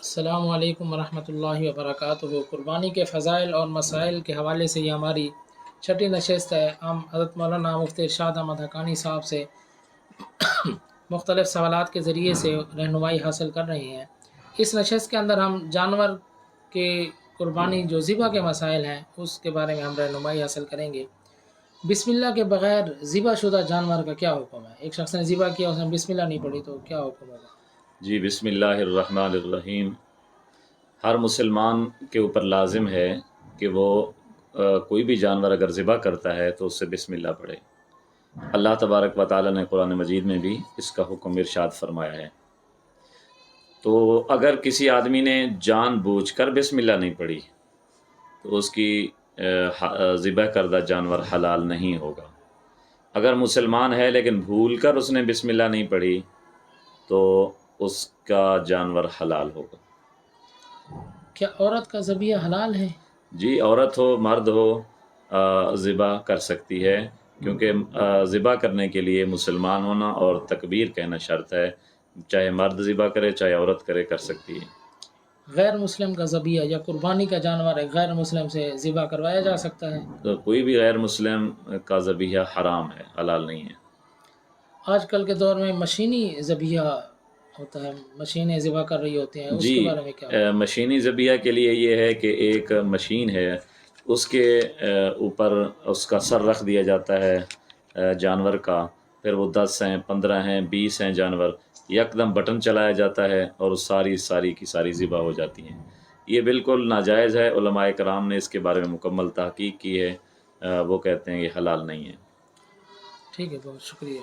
السلام علیکم ورحمۃ اللہ وبرکاتہ۔ قربانی کے فضائل اور مسائل کے حوالے سے یہ ہماری چھٹی نشست ہے۔ ہم حضرت مولانا مفتی ارشاد احمد حقانی صاحب سے مختلف سوالات کے ذریعے سے رہنمائی حاصل کر رہے ہیں۔ اس نشست کے اندر ہم جانور کے قربانی جو ذبح کے مسائل ہیں اس کے بارے میں ہم رہنمائی حاصل کریں گے۔ بسم اللہ کے بغیر ذبح شدہ جانور کا کیا حکم ہے؟ ایک شخص نے ذبح کیا، اس نے بسم اللہ نہیں پڑھی تو کیا حکم ہوگا؟ جی، بسم اللہ الرحمن الرحیم۔ ہر مسلمان کے اوپر لازم ہے کہ وہ کوئی بھی جانور اگر ذبح کرتا ہے تو اس سے بسم اللہ پڑھے۔ اللہ تبارک و تعالیٰ نے قرآن مجید میں بھی اس کا حکم ارشاد فرمایا ہے۔ تو اگر کسی آدمی نے جان بوجھ کر بسم اللہ نہیں پڑھی تو اس کی ذبح کردہ جانور حلال نہیں ہوگا۔ اگر مسلمان ہے لیکن بھول کر اس نے بسم اللہ نہیں پڑھی تو اس کا جانور حلال ہوگا۔ کیا عورت کا ذبیحہ حلال ہے؟ جی، عورت ہو مرد ہو ذبح کر سکتی ہے، کیونکہ ذبح کرنے کے لیے مسلمان ہونا اور تکبیر کہنا شرط ہے۔ چاہے مرد ذبح کرے چاہے عورت کرے، کر سکتی ہے۔ غیر مسلم کا ذبیحہ یا قربانی کا جانور ایک غیر مسلم سے ذبح کروایا جا سکتا ہے؟ تو کوئی بھی غیر مسلم کا ذبیحہ حرام ہے، حلال نہیں ہے۔ آج کل کے دور میں مشینی ذبیحہ ہوتا ہے، مشینیں ذبح کر رہی ہوتی ہیں، اس جی، کے بارے میں کیا؟ مشینی ذبیحہ کے لیے یہ ہے کہ ایک مشین ہے، اس کے اوپر اس کا سر رکھ دیا جاتا ہے جانور کا، پھر وہ 10 ہیں 15 ہیں 20 ہیں جانور، یکدم بٹن چلایا جاتا ہے اور ساری کی ساری ذبح ہو جاتی ہیں۔ یہ بالکل ناجائز ہے۔ علماء کرام نے اس کے بارے میں مکمل تحقیق کی ہے، وہ کہتے ہیں یہ حلال نہیں ہے۔ ٹھیک ہے، بہت شکریہ۔